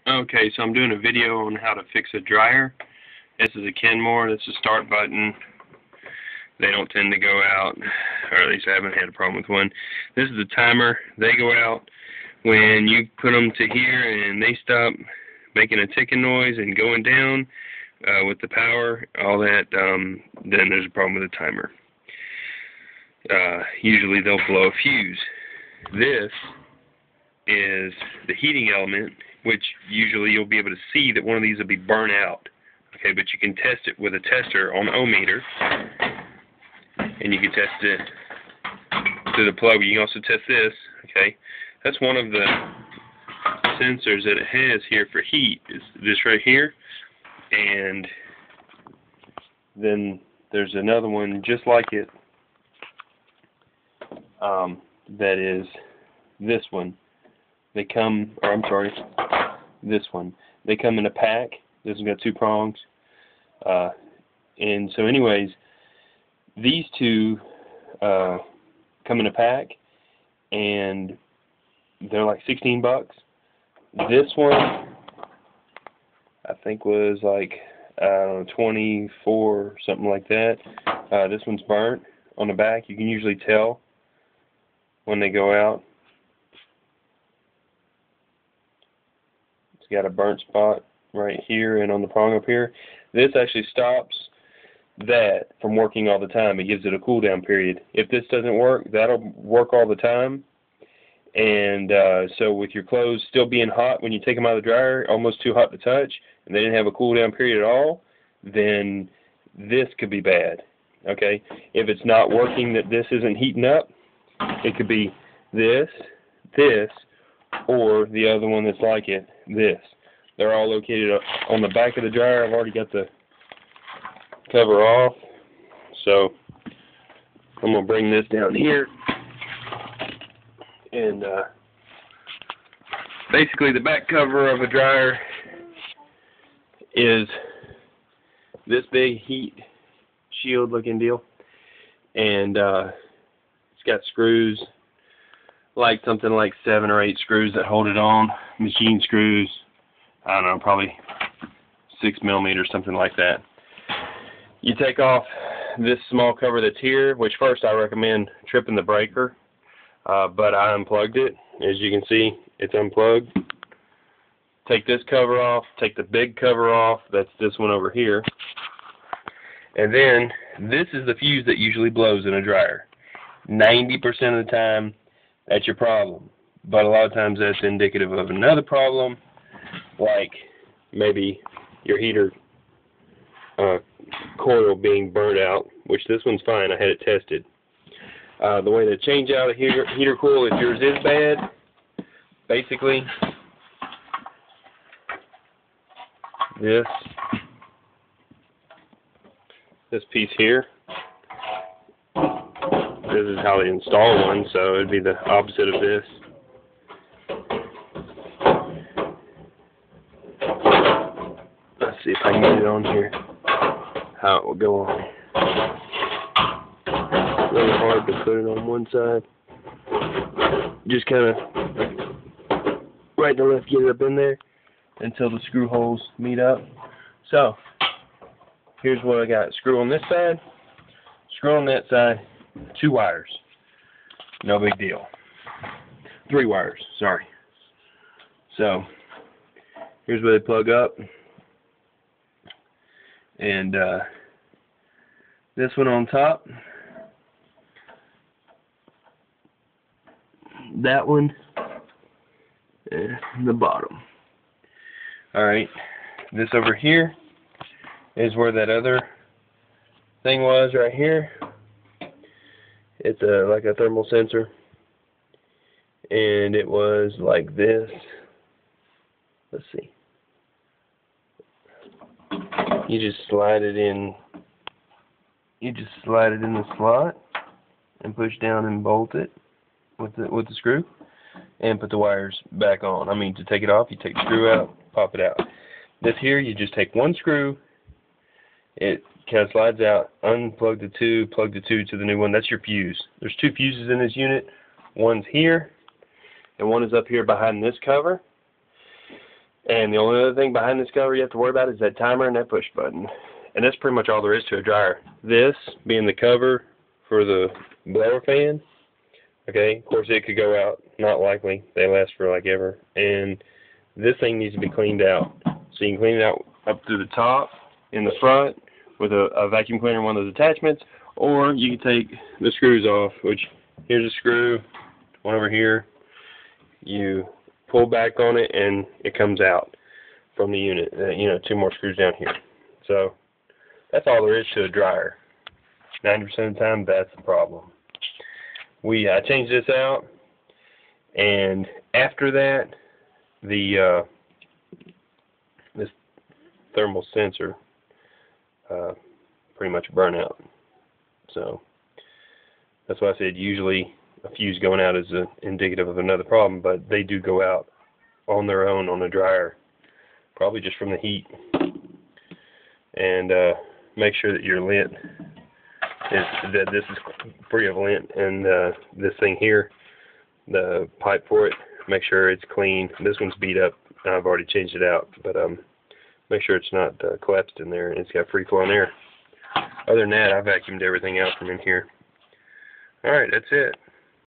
Okay, so I'm doing a video on how to fix a dryer. This is a Kenmore. This is the start button. They don't tend to go out, or at least I haven't had a problem with one. This is the timer. They go out when you put them to here and they stop making a ticking noise and going down with the power, all that, then there's a problem with the timer. Usually they'll blow a fuse. This is the heating element, which usually you'll be able to see that one of these will be burnt out. Okay, but you can test it with a tester on ohmmeter, and you can test it through the plug. You can also test this. Okay, that's one of the sensors that it has here for heat. Is this right here, and then there's another one just like it. That is this one. They come, or I'm sorry, this one. They come in a pack. This one's got 2 prongs. And so anyways, these two come in a pack, and they're like 16 bucks. This one, I think was like, I don't know, 24, something like that. This one's burnt on the back. You can usually tell when they go out. It's got a burnt spot right here and on the prong up here. This actually stops that from working all the time. It gives it a cool down period. If this doesn't work, that'll work all the time. And so with your clothes still being hot when you take them out of the dryer, almost too hot to touch, and they didn't have a cool down period at all, then this could be bad. Okay? If it's not working, that this isn't heating up, it could be this, or the other one that's like it, this. They're all located on the back of the dryer. I've already got the cover off, so I'm going to bring this down here. And basically the back cover of a dryer is this big heat shield looking deal. And it's got screws, like something like 7 or 8 screws that hold it on. Machine screws, I don't know, probably 6 millimeters, something like that. You take off this small cover that's here, which first I recommend tripping the breaker, but I unplugged it. As you can see, it's unplugged. Take this cover off, take the big cover off, that's this one over here. And then this is the fuse that usually blows in a dryer. 90% of the time, that's your problem. But a lot of times that's indicative of another problem, like maybe your heater coil being burnt out, which this one's fine. I had it tested. The way to change out a heater coil if yours is bad, basically, this piece here, this is how they install one, so it'd be the opposite of this. Let's see if I can get it on here, how it will go on. It's really hard to put it on one side. Just kind of right and left, get it up in there until the screw holes meet up. So, here's what I got. Screw on this side, screw on that side, 2 wires. No big deal. 3 wires, sorry. So, here's where they plug up. And this one on top. That one. And the bottom. Alright. This over here is where that other thing was right here. It's like a thermal sensor, and it was like this. Let's see. You just slide it in. You just slide it in the slot and push down and bolt it with the screw, and put the wires back on. I mean, to take it off, you take the screw out, pop it out. This here, you just take one screw. It kind of slides out, unplug the 2, plug the 2 to the new one. That's your fuse. There's 2 fuses in this unit. One's here, and one is up here behind this cover. And the only other thing behind this cover you have to worry about is that timer and that push button. And that's pretty much all there is to a dryer. This being the cover for the blower fan. Okay, of course it could go out, not likely. They last for like ever. And this thing needs to be cleaned out. So you can clean it out up through the top, in the front, with a vacuum cleaner, one of those attachments, or you can take the screws off, which here's a screw, one over here. You pull back on it and it comes out from the unit. You know, 2 more screws down here. So that's all there is to a dryer. 90% of the time, that's the problem. I changed this out, and after that, this thermal sensor pretty much burn out. So that's why I said usually a fuse going out is indicative of another problem, but they do go out on their own on a dryer, probably just from the heat. And make sure that your lint that this is free of lint, and this thing here, the pipe for it, make sure it's clean. This one's beat up. I've already changed it out, but make sure it's not collapsed in there and it's got free flowing air. Other than that, I vacuumed everything out from in here. Alright, that's it.